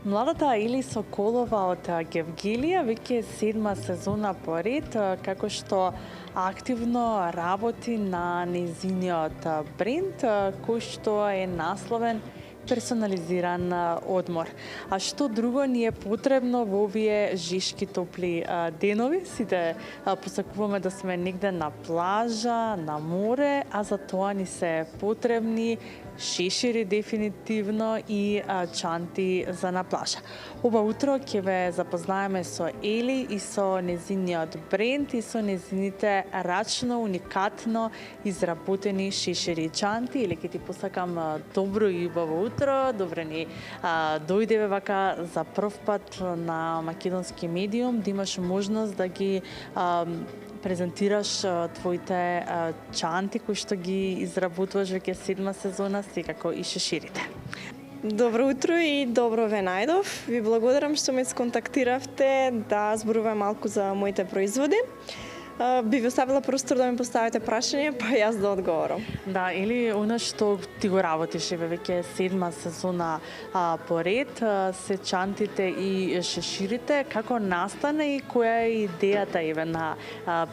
Младата Ели Соколова од Гевгелија веќе 7 сезона поред, како што активно работи на нејзиниот бренд, кој што е насловен персонализиран одмор. А што друго ни е потребно во овие жешки топли денови? Сите посакуваме да сме негде на плажа, на море, а за тоа ни се потребни шешири дефинитивно и чанти за на плажа. Ова утро ќе ве запознаеме со Ели и со незиниот бренд и со незините рачно, уникатно изработени шешири и чанти. Или ќе ти посакам добро и убаво утро, добре ни дојдеве вака за прв пат на македонски медиум, да имаш можност да ги презентираш твоите чанти кои што ги изработуваш веќе 7 сезона, секако и шеширите. Добро утро и добро ве најдов. Ви благодарам што ме сконтактиравте да зборувам малку за моите производи. Би ви оставила простор да ми поставите прашање, па јас да одговорам. Да, или она што ти го работиш веќе 7 сезона поред, се чантите и шеширите, како настане и која е идејата на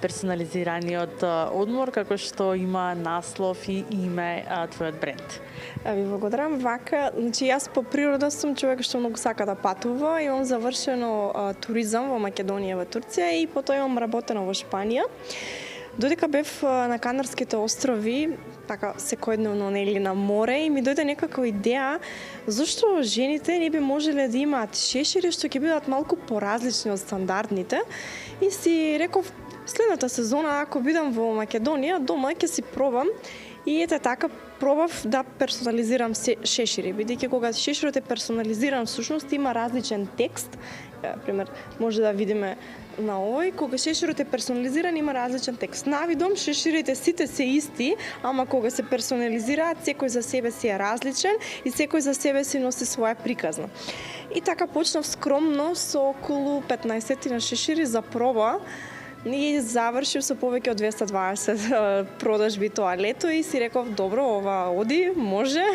персонализираниот одмор, како што има наслов и име твојот бренд? Ви благодарам. Вака, значи јас по природа сум човек што многу сака да патува, имам завршено туризам во Македонија, во Турција и потоа имам работено во Шпанија. Додека бев на Канарските острови, така секојдневно нели на море, и ми дојде некаква идеја зошто жените не би можеле да имаат шешири што ќе бидат малку поразлични од стандардните, и си реков следната сезона ако бидам во Македонија дома ќе си пробам. И ете така пробав да персонализирам шешири, бидејќи кога шеширот е персонализиран всушност има различен текст. Пример, може да видиме на овој, кога шеширот е персонализиран има различен текст. Навидом шеширите сите се исти, ама кога се персонализираат секој за себе си е различен и секој за себе си носи своја приказна. И така почнав скромно со околу 15 на шешири за проба. И завршив со повеќе од 220 продажби тоа лето и си реков добро, ова оди, може.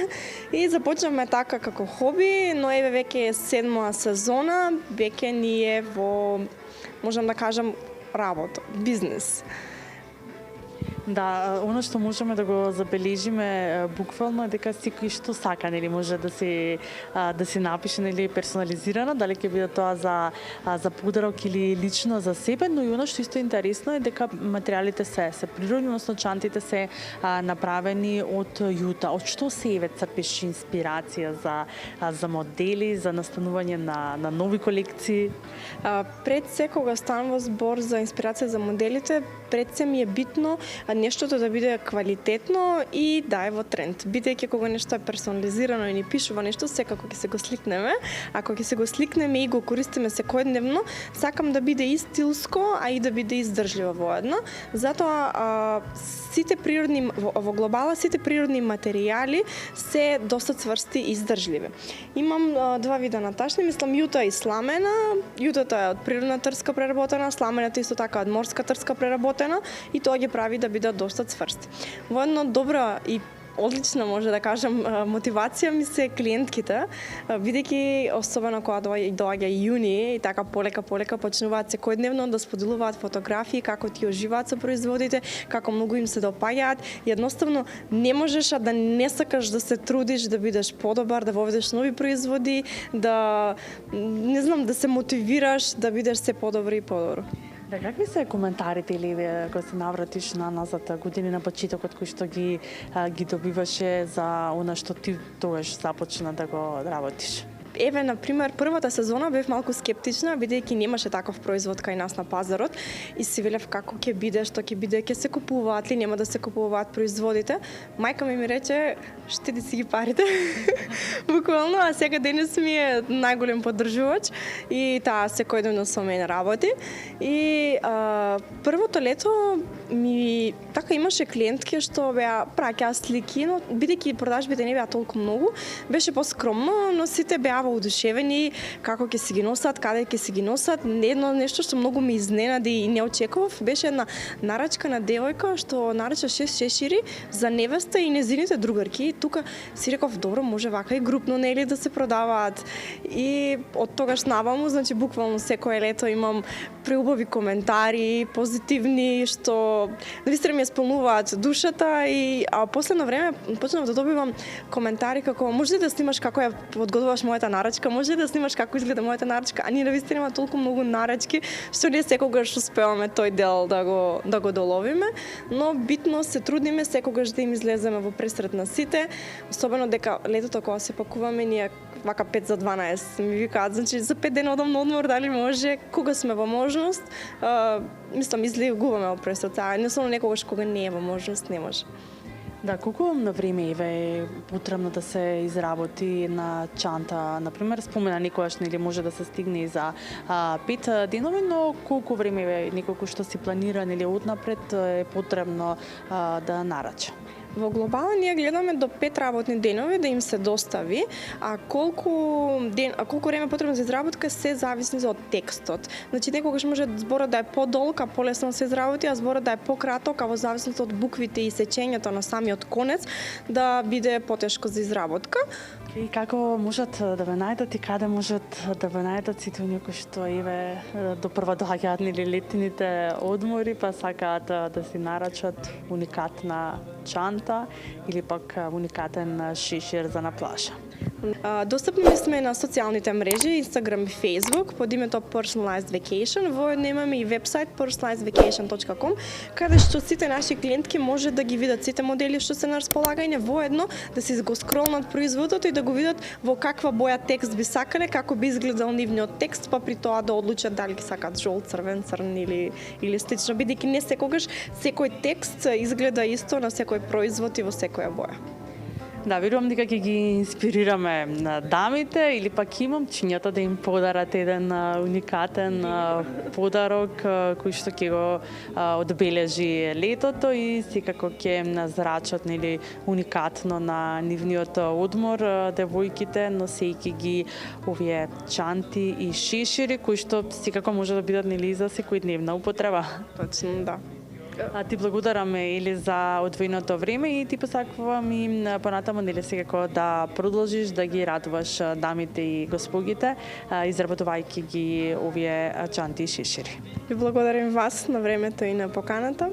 И започнавме така како хоби, но еве веќе 7 сезона, веќе ни е во, можам да кажам, работа, бизнес. Да, оно што можеме да го забележиме буквално е дека секој што сака нели може да се напише нели персонализирано, дали ќе биде тоа за подарок или лично за себе, но и оно што исто интересно е дека материјалите се природни, односно чантите се направени од јута. Од што се еве црпиш инспирација за модели, за настанување на нови колекции? Пред се кога станува збор за инспирација за моделите, пред се ми е битно нештото да биде квалитетно и да е во тренд. Бидејќи кога нешто е персонализирано и ни пишува нешто, секако ќе се го сликнеме. Ако ќе се го сликнеме и го користиме секојдневно, сакам да биде и стилско, а и да биде издржливо воедно. Затоа сите природни во глобала сите природни материјали се доста цврсти и издржливи. Имам два вида на ташни, мислам јута и сламена. Јутата е од природна трска преработена, сламената исто така од морска трска преработена и тоа ги прави да бидат доста цврсти. Во една добра и одлична, може да кажам, мотивација ми се клиентките, бидејќи особено кога доаѓа јуни и така полека почнуваат секојдневно да споделуваат фотографии како ти оживаат со производите, како многу им се допаѓаат. Едноставно не можеш да не сакаш да се трудиш да бидеш подобар, да воведеш нови производи, да не знам, да се мотивираш да бидеш се подобро и подобро. Да, какви се коментарите или кога се навратиш назад години на почетокот кои што ги добиваше за она што ти тогаш започна да го работиш? Еве, например, првата сезона бев малку скептична, бидејќи немаше таков производ кај нас на пазарот и си велев како ќе биде, што ќе биде, ќе се купуваат ли, нема да се купуваат производите. Мајка ми рече, штеди си ги парите. Буквално, а сега денес ми е најголем поддржувач и таа секојдневно со мене работи. И првото лето ми така имаше клиентки што беа праќаа слики, но бидејќи продажбите не беа толку многу, беше поскромно, но сите беа беа воодушевени како ќе си ги носат, каде ќе си ги носат. Едно нешто што многу ме изненади и не очекував беше една нарачка на девојка што нарача 6 шешири за невеста и незините другарки. И тука си реков, добро, може вака и групно нели да се продаваат. И од тогаш наваму, значи буквално секое лето имам преубави коментари, позитивни, што навистина ми ја исполнуваат душата и последно време почнав да добивам коментари како може ли да снимаш како ја подготвуваш мојата нарачка, може ли да снимаш како изгледа мојата нарачка, а ние навистина има толку многу нарачки што не секогаш успеваме тој дел да го доловиме, но битно се трудиме секогаш да им излеземе во пресрет на сите, особено дека летото кога се пакуваме ние вака 5 за 12 ми викаат, значи за 5 дена одам на одмор, дали може, кога сме во можност, мислам излегуваме во пресрет, а не само некогаш кога не е во можност, не може. Да, колку на време е потребно да се изработи на чанта? Например, спомена никогаш нели може да се стигне и за 5 денови, но колку време е неколку што си планира нели однапред е потребно да нарача? Во глобала ние гледаме до 5 работни денови да им се достави, а колку време потребно за изработка се зависи од текстот. Значи некогаш може зборот да е подолг, а полесно се изработи, а зборот да е пократок, а во зависност од буквите и сечењето на самиот конец да биде потешко за изработка. И како можат да ве најдат и каде можат да ве најдат сите оние кои што допрва доаѓаат нели летните одмори, па сакаат да си нарачат уникатна чанта или пак уникатен шишир за на плажа? Достапни сме на социјалните мрежи, Instagram и Facebook, под името Personalized Vacation. Воедно имаме и вебсайт personalizedvacation.com, каде што сите наши клиентки може да ги видат сите модели што се на располагање, воедно да си го скролнат производот и да го видат во каква боја текст би сакале, како би изгледал нивниот текст, па при тоа да одлучат дали ги сакаат жолт, црвен, црн или слично, бидејќи не секогаш секој текст изгледа исто на секој производ и во секоја боја. Да, верувам дека ќе ги инспирираме на дамите или пак и момчињата да им подарат еден уникатен подарок кој што ќе го одбележи летото и секако ќе назрачат нели уникатно на нивниот одмор девојките, носејќи ги овие чанти и шишири кои што секако може да бидат нели за секојдневна употреба. Точно, да. Ти благодараме или за одвоеното време и ти посакувам и понатаму нели секако да продолжиш да ги радуваш дамите и госпогите изработувајќи ги овие чанти и шишири. Ви благодарим вас на времето и на поканата.